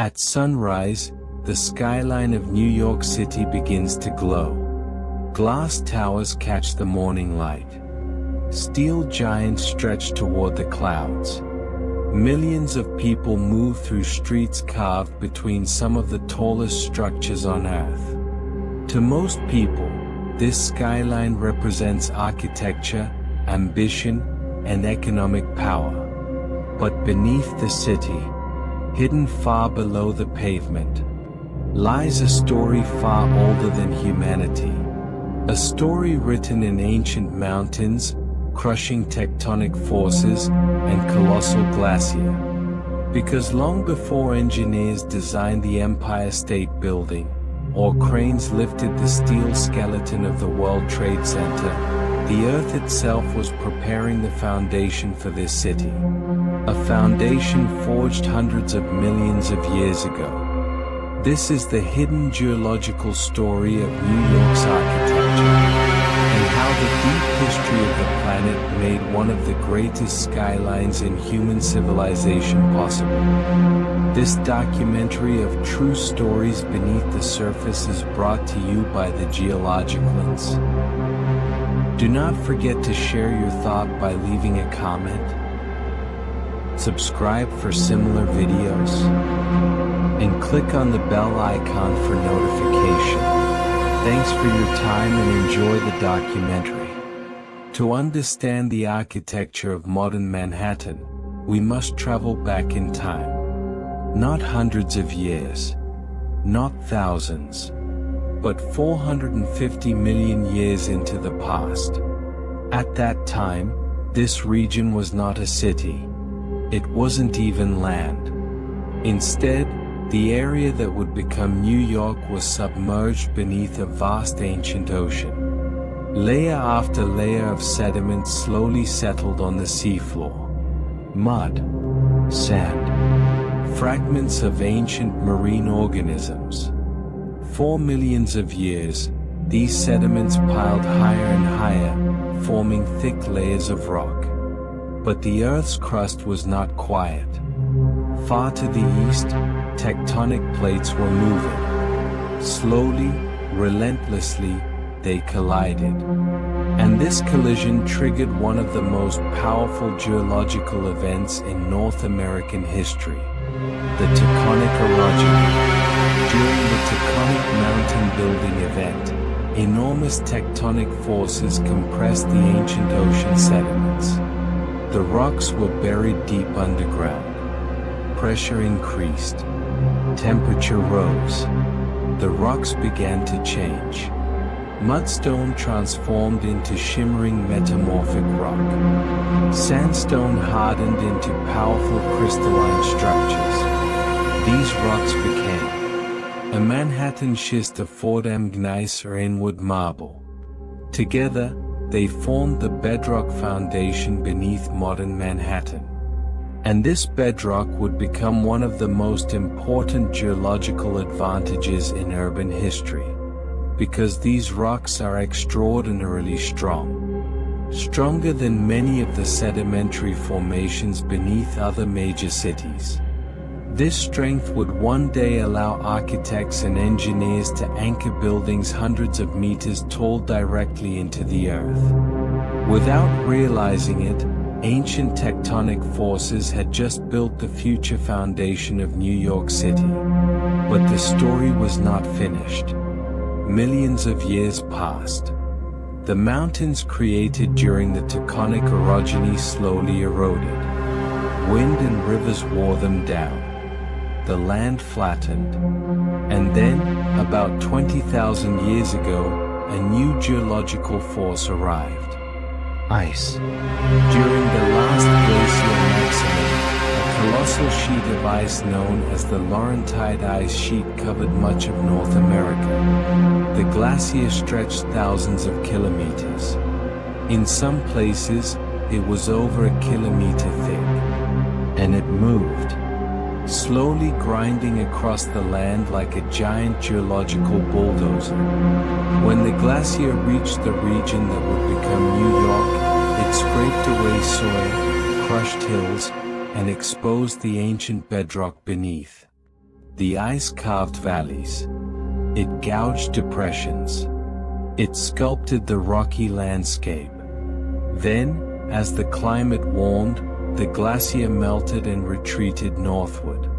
At sunrise, the skyline of New York City begins to glow. Glass towers catch the morning light. Steel giants stretch toward the clouds. Millions of people move through streets carved between some of the tallest structures on Earth. To most people, this skyline represents architecture, ambition, and economic power. But beneath the city, hidden far below the pavement, lies a story far older than humanity. A story written in ancient mountains, crushing tectonic forces, and colossal glacier. Because long before engineers designed the Empire State Building, or cranes lifted the steel skeleton of the World Trade Center, the Earth itself was preparing the foundation for this city. A foundation forged hundreds of millions of years ago. This is the hidden geological story of New York's architecture, and how the deep history of the planet made one of the greatest skylines in human civilization possible. This documentary of true stories beneath the surface is brought to you by the Geologic Lens. Do not forget to share your thought by leaving a comment. Subscribe for similar videos, and click on the bell icon for notification. Thanks for your time and enjoy the documentary. To understand the architecture of modern Manhattan, we must travel back in time. Not hundreds of years, not thousands, but 450 million years into the past. At that time, this region was not a city. It wasn't even land. Instead, the area that would become New York was submerged beneath a vast ancient ocean. Layer after layer of sediment slowly settled on the seafloor. Mud, sand, fragments of ancient marine organisms. For millions of years, these sediments piled higher and higher, forming thick layers of rock. But the Earth's crust was not quiet. Far to the east, tectonic plates were moving. Slowly, relentlessly, they collided. And this collision triggered one of the most powerful geological events in North American history, the Taconic Orogeny. During the Taconic mountain building event, enormous tectonic forces compressed the ancient ocean sediments. The rocks were buried deep underground. Pressure increased. Temperature rose. The rocks began to change. Mudstone transformed into shimmering metamorphic rock. Sandstone hardened into powerful crystalline structures. These rocks became a Manhattan schist of Fordham Gneiss or inwood marble. Together, they formed the bedrock foundation beneath modern Manhattan. And this bedrock would become one of the most important geological advantages in urban history, because these rocks are extraordinarily strong. Stronger than many of the sedimentary formations beneath other major cities. This strength would one day allow architects and engineers to anchor buildings hundreds of meters tall directly into the earth. Without realizing it, ancient tectonic forces had just built the future foundation of New York City. But the story was not finished. Millions of years passed. The mountains created during the Taconic Orogeny slowly eroded. Wind and rivers wore them down. The land flattened. And then, about 20,000 years ago, a new geological force arrived. Ice. During the last glacial maximum, a colossal sheet of ice known as the Laurentide Ice Sheet covered much of North America. The glacier stretched thousands of kilometers. In some places, it was over a kilometer thick. And it moved, slowly grinding across the land like a giant geological bulldozer. When the glacier reached the region that would become New York, it scraped away soil, crushed hills, and exposed the ancient bedrock beneath. The ice carved valleys. It gouged depressions. It sculpted the rocky landscape. Then, as the climate warmed, the glacier melted and retreated northward.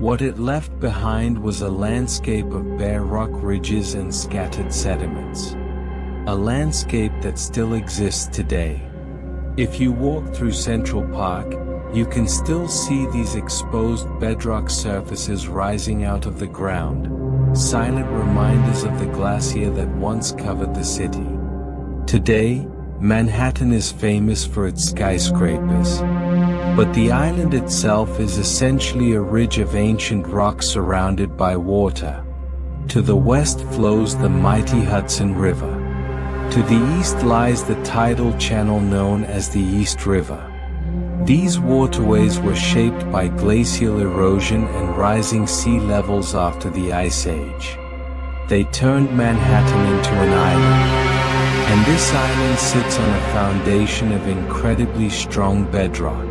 What it left behind was a landscape of bare rock ridges and scattered sediments. A landscape that still exists today. If you walk through Central Park, you can still see these exposed bedrock surfaces rising out of the ground, silent reminders of the glacier that once covered the city. Today, Manhattan is famous for its skyscrapers. But the island itself is essentially a ridge of ancient rock surrounded by water. To the west flows the mighty Hudson River. To the east lies the tidal channel known as the East River. These waterways were shaped by glacial erosion and rising sea levels after the Ice Age. They turned Manhattan into an island. And this island sits on a foundation of incredibly strong bedrock.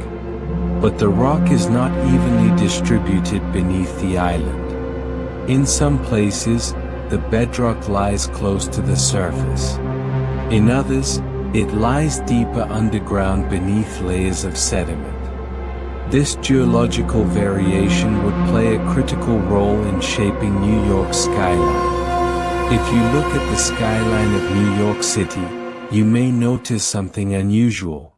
But the rock is not evenly distributed beneath the island. In some places, the bedrock lies close to the surface. In others, it lies deeper underground beneath layers of sediment. This geological variation would play a critical role in shaping New York's skyline. If you look at the skyline of New York City, you may notice something unusual.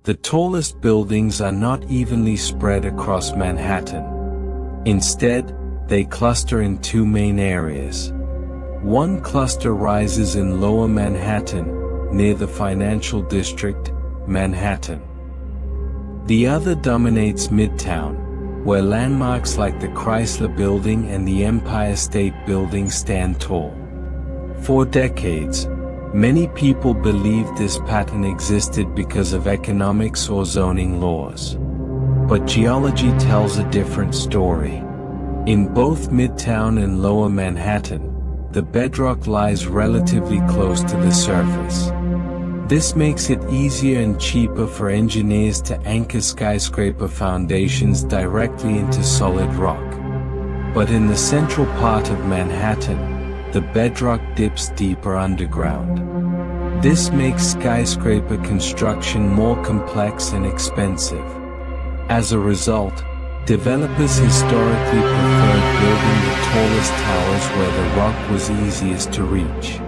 The tallest buildings are not evenly spread across Manhattan. Instead, they cluster in two main areas. One cluster rises in Lower Manhattan, near the financial district, Manhattan. The other dominates Midtown, where landmarks like the Chrysler Building and the Empire State Building stand tall. For decades, many people believed this pattern existed because of economics or zoning laws. But geology tells a different story. In both Midtown and Lower Manhattan, the bedrock lies relatively close to the surface. This makes it easier and cheaper for engineers to anchor skyscraper foundations directly into solid rock. But in the central part of Manhattan, the bedrock dips deeper underground. This makes skyscraper construction more complex and expensive. As a result, developers historically preferred building the tallest towers where the rock was easiest to reach.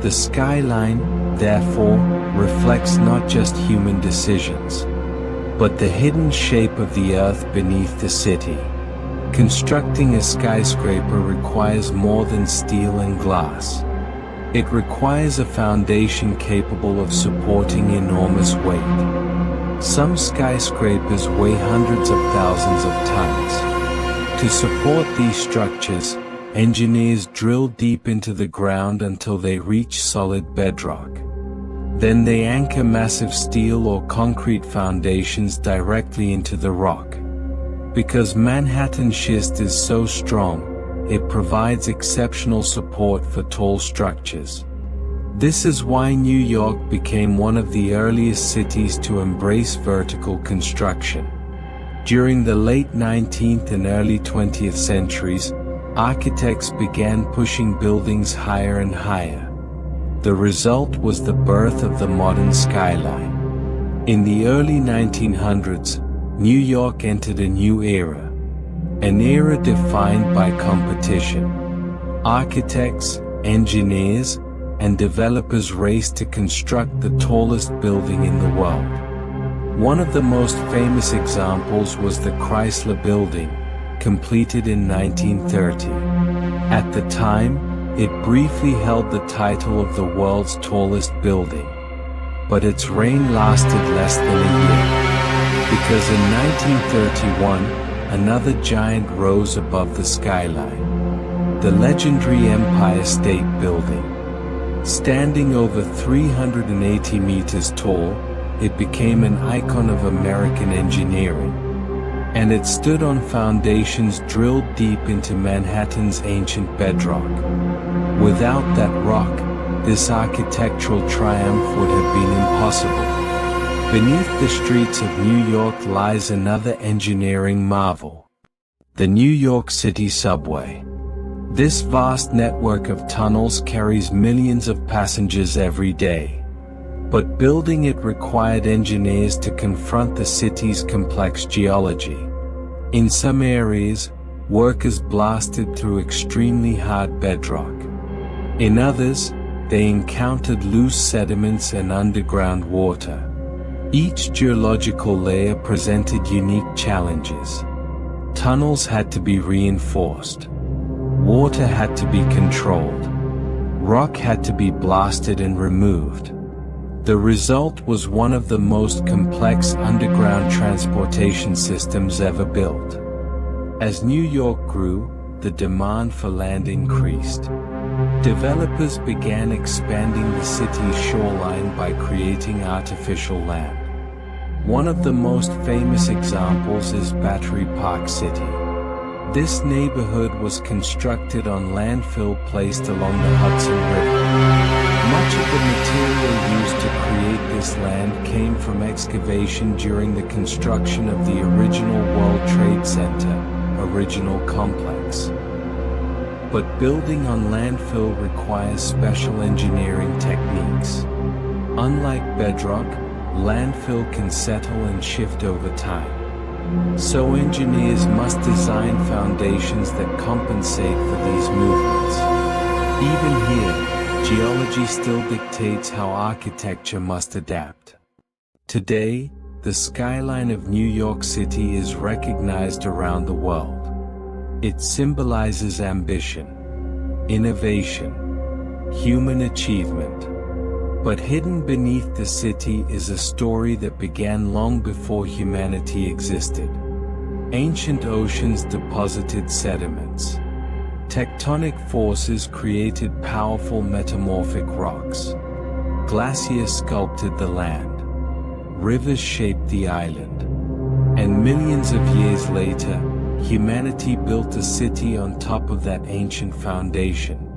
The skyline, therefore, reflects not just human decisions, but the hidden shape of the earth beneath the city. Constructing a skyscraper requires more than steel and glass. It requires a foundation capable of supporting enormous weight. Some skyscrapers weigh hundreds of thousands of tons. To support these structures, engineers drill deep into the ground until they reach solid bedrock. Then they anchor massive steel or concrete foundations directly into the rock. Because Manhattan schist is so strong, it provides exceptional support for tall structures. This is why New York became one of the earliest cities to embrace vertical construction. During the late 19th and early 20th centuries, architects began pushing buildings higher and higher. The result was the birth of the modern skyline. In the early 1900s, New York entered a new era. An era defined by competition. Architects, engineers, and developers raced to construct the tallest building in the world. One of the most famous examples was the Chrysler Building, completed in 1930. At the time, it briefly held the title of the world's tallest building. But its reign lasted less than a year. Because in 1931, another giant rose above the skyline. The legendary Empire State Building. Standing over 380 meters tall, it became an icon of American engineering. And it stood on foundations drilled deep into Manhattan's ancient bedrock. Without that rock, this architectural triumph would have been impossible. Beneath the streets of New York lies another engineering marvel. the New York City subway. This vast network of tunnels carries millions of passengers every day. But building it required engineers to confront the city's complex geology. In some areas, workers blasted through extremely hard bedrock. In others, they encountered loose sediments and underground water. Each geological layer presented unique challenges. Tunnels had to be reinforced. Water had to be controlled. Rock had to be blasted and removed. The result was one of the most complex underground transportation systems ever built. As New York grew, the demand for land increased. Developers began expanding the city's shoreline by creating artificial land. One of the most famous examples is Battery Park City. This neighborhood was constructed on landfill placed along the Hudson River. Much of the material used to create this land came from excavation during the construction of the original World Trade Center, original complex. But building on landfill requires special engineering techniques. Unlike bedrock, landfill can settle and shift over time. So engineers must design foundations that compensate for these movements. Even here, geology still dictates how architecture must adapt. Today, the skyline of New York City is recognized around the world. It symbolizes ambition, innovation, human achievement. But hidden beneath the city is a story that began long before humanity existed. Ancient oceans deposited sediments. Tectonic forces created powerful metamorphic rocks. Glaciers sculpted the land. Rivers shaped the island. And millions of years later, humanity built a city on top of that ancient foundation.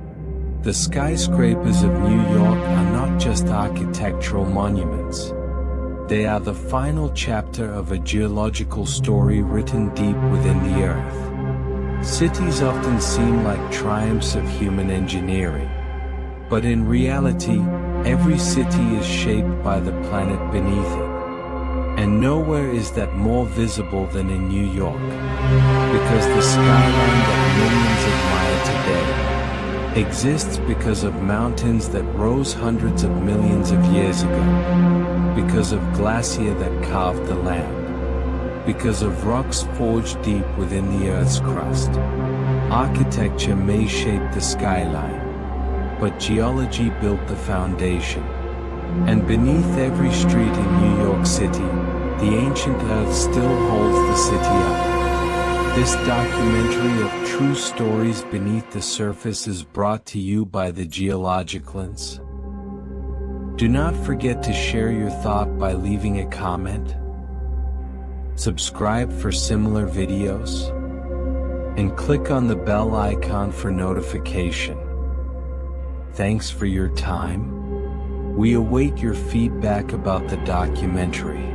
The skyscrapers of New York are not just architectural monuments. They are the final chapter of a geological story written deep within the earth. Cities often seem like triumphs of human engineering. But in reality, every city is shaped by the planet beneath it. And nowhere is that more visible than in New York. Because the skyline that millions admire today exists because of mountains that rose hundreds of millions of years ago, because of glacier that carved the land, because of rocks forged deep within the Earth's crust. Architecture may shape the skyline, but geology built the foundation. And beneath every street in New York City, the ancient Earth still holds the city up. This documentary of true stories beneath the surface is brought to you by the Geologic Lens. Do not forget to share your thought by leaving a comment. Subscribe for similar videos. And click on the bell icon for notification. Thanks for your time. We await your feedback about the documentary.